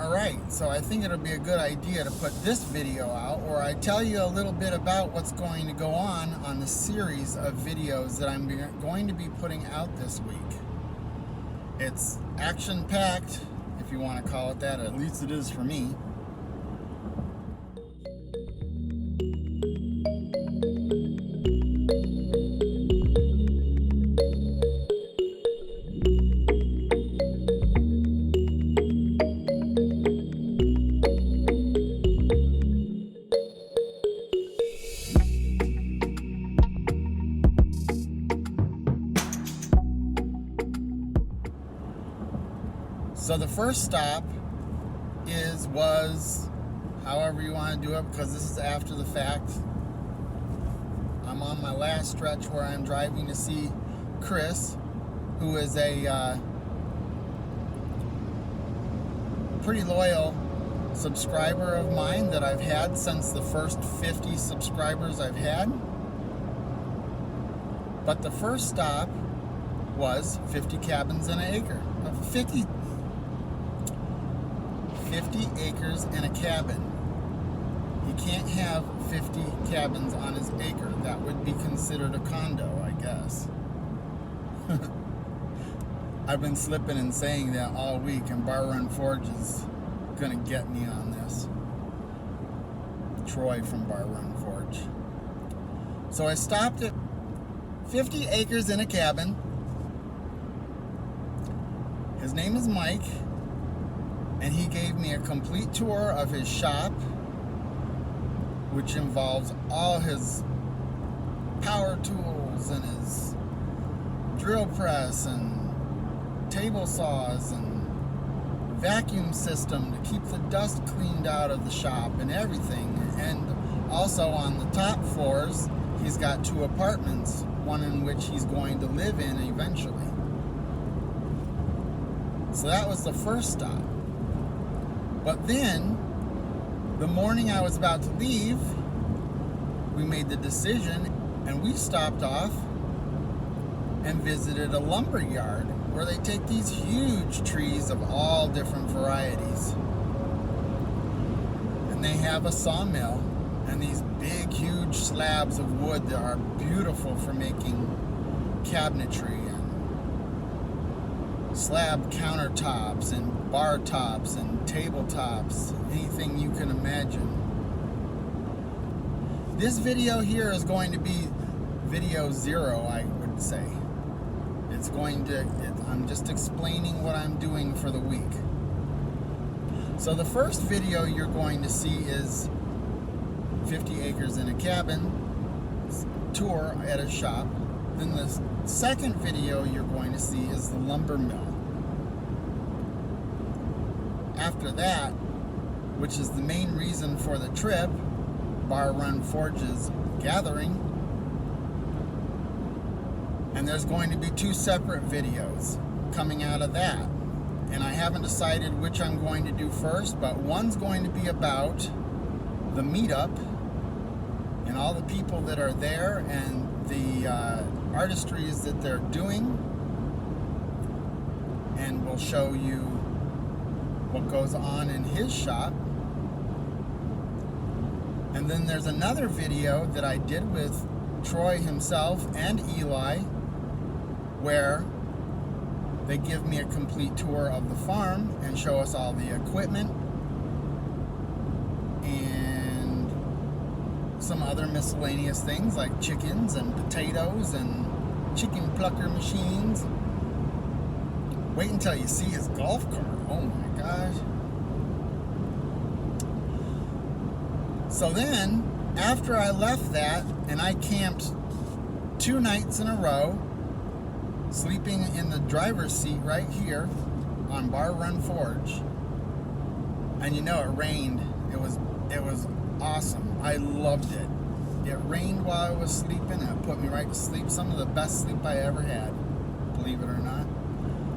Alright, so I think it'll be a good idea to put this video out where I tell you a little bit about what's going to go on the series of videos that I'm going to be putting out this week. It's action-packed, if you want to call it that, at least it is for me. So the first stop was however you want to do it, because this is after the fact. I'm on my last stretch where I'm driving to see Chris, who is a pretty loyal subscriber of mine that I've had since the first 50 subscribers I've had. But the first stop was 50 cabins in an acre. 50 acres and a cabin. He can't have 50 cabins on his acre. That would be considered a condo, I guess. I've been slipping and saying that all week, and Bar Run Forge is gonna get me on this. Troy from Bar Run Forge. So I stopped at 50 acres in a cabin. His name is Mike, and he gave me a complete tour of his shop, which involves all his power tools and his drill press and table saws and vacuum system to keep the dust cleaned out of the shop and everything. And also on the top floors, he's got 2 apartments, one in which he's going to live in eventually. So that was the first stop. But then, the morning I was about to leave, we made the decision and we stopped off and visited a lumber yard where they take these huge trees of all different varieties. And they have a sawmill and these big, huge slabs of wood that are beautiful for making cabinetry and slab countertops and bar tops and tabletops, anything you can imagine. This video here is going to be video 0, I would say. I'm just explaining what I'm doing for the week. So the first video you're going to see is 50 acres in a cabin, tour at a shop. Then the second video you're going to see is the lumber mill. After that, which is the main reason for the trip, Bar Run Forge's gathering, and there's going to be 2 separate videos coming out of that. And I haven't decided which I'm going to do first, but one's going to be about the meetup and all the people that are there and the artistries that they're doing, and we'll show you what goes on in his shop. And then there's another video that I did with Troy himself and Eli, where they give me a complete tour of the farm and show us all the equipment and some other miscellaneous things like chickens and potatoes and chicken plucker machines. Wait until you see his golf cart. Oh my gosh. So then, after I left that, and I camped 2 nights in a row, sleeping in the driver's seat right here on Bar Run Forge. And you know, it rained. It was awesome. I loved it. It rained while I was sleeping, and it put me right to sleep. Some of the best sleep I ever had, believe it or not.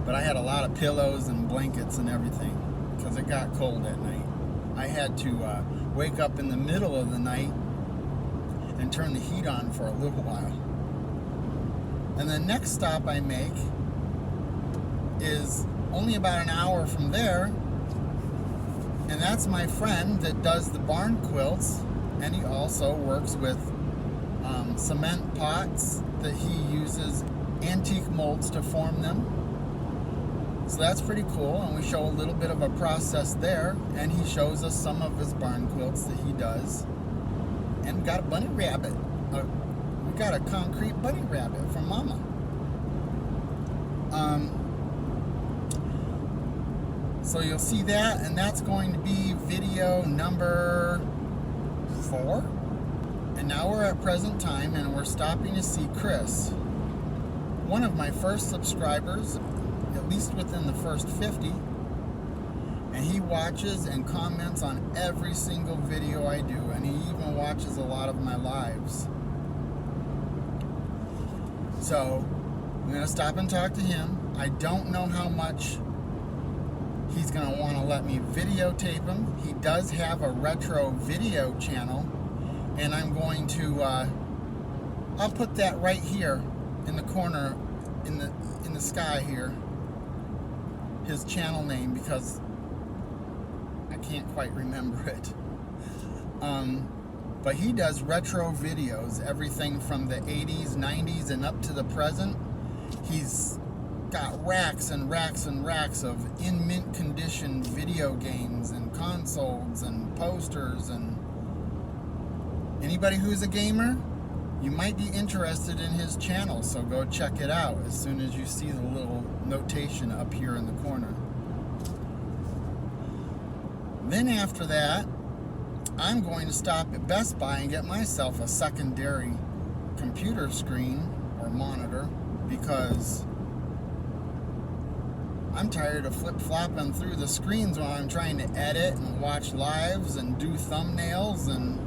But I had a lot of pillows and blankets and everything because it got cold at night. I had to wake up in the middle of the night and turn the heat on for a little while. And the next stop I make is only about an hour from there, that's my friend that does the barn quilts, and he also works with cement pots that he uses antique molds to form them. So that's pretty cool, and we show a little bit of a process there, and he shows us some of his barn quilts that he does. And we got a bunny rabbit. We got a concrete bunny rabbit from Mama. So you'll see that, and that's going to be video number 4. And now we're at present time, and we're stopping to see Chris, one of my first subscribers, at least within the first 50. And he watches and comments on every single video I do, and he even watches a lot of my lives. So I'm going to stop and talk to him. I don't know how much he's going to want to let me videotape him. He does have a retro video channel, and I'm going to I'll put that right here in the corner in the sky here, his channel name, because I can't quite remember it. But he does retro videos, everything from the 80s, 90s, and up to the present. He's got racks and racks and racks of in mint condition video games and consoles and posters. And anybody who's a gamer, you might be interested in his channel, so go check it out as soon as you see the little notation up here in the corner. Then after that, I'm going to stop at Best Buy and get myself a secondary computer screen or monitor, because I'm tired of flip-flopping through the screens while I'm trying to edit and watch lives and do thumbnails, and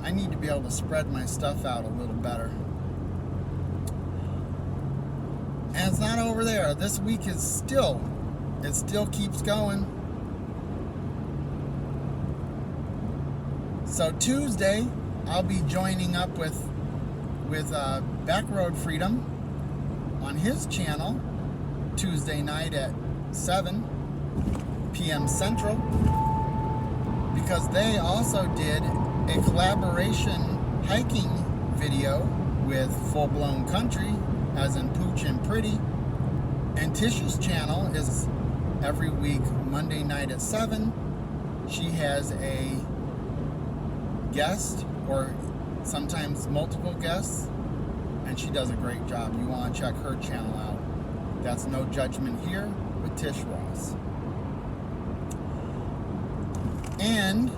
I need to be able to spread my stuff out a little better. And it's not over there. This week is still, it still keeps going. So Tuesday, I'll be joining up with Backroad Freedom on his channel Tuesday night at 7 p.m. Central, because they also did a collaboration hiking video with Full Blown Country, as in Pooch and Pretty. And Tish's channel is every week Monday night at 7. She has a guest, or sometimes multiple guests, and she does a great job. You want to check her channel out. That's No Judgment Here with Tish Ross. And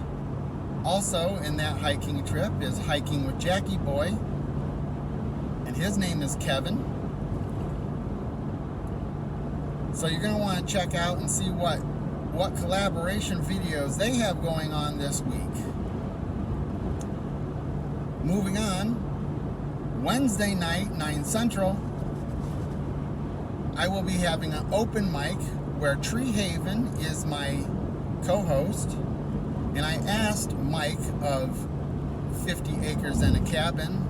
also in that hiking trip is Hiking with Jackie Boy, and his name is Kevin. So you're going to want to check out and see what collaboration videos they have going on this week. Moving on, Wednesday night, 9 Central, I will be having an open mic where Tree Haven is my co-host, and I asked Mike of 50 Acres and a Cabin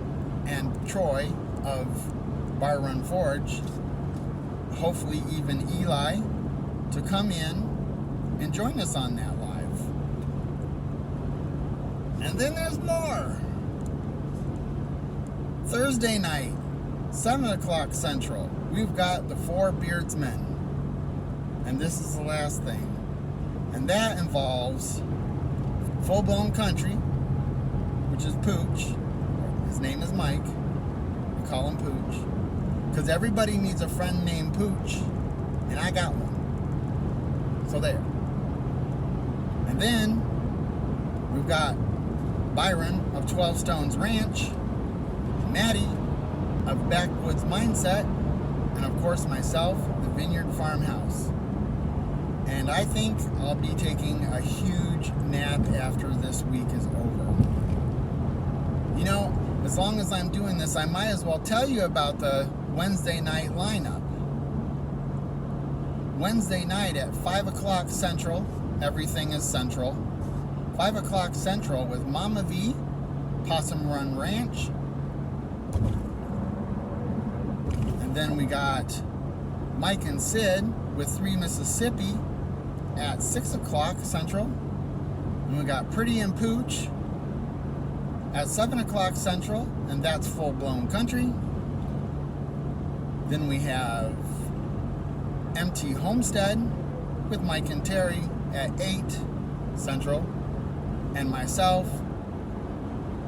and Troy of Bar Run Forge, hopefully even Eli, to come in and join us on that live. And then there's more. Thursday night, 7 o'clock Central, we've got the Four Beardsmen. And this is the last thing. And that involves Full Blown Country, which is Pooch. His name is Mike. We call him Pooch, because everybody needs a friend named Pooch, and I got one. So there. And then we've got Byron of 12 Stones Ranch, Maddie of Backwoods Mindset, and of course myself, the Vineyard Farmhouse. And I think I'll be taking a huge nap after this week is over. You know, as long as I'm doing this, I might as well tell you about the Wednesday night lineup. Wednesday night at 5 o'clock Central, everything is Central. 5 o'clock Central with Mama V, Possum Run Ranch. And then we got Mike and Sid with 3 Mississippi, at 6 o'clock Central. And we got Pretty and Pooch at 7 o'clock Central, and that's full-blown country. Then we have Empty Homestead with Mike and Terry at 8 Central. And myself,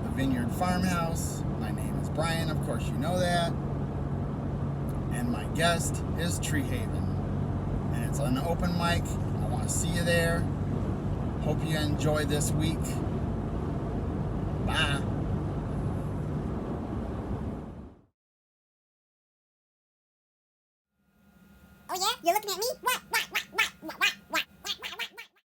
the Vineyard Farmhouse. My name is Brian, of course you know that. And my guest is Tree Haven. And it's an open mic. I want to see you there. Hope you enjoy this week. Bye. Oh yeah? You're looking at me? What?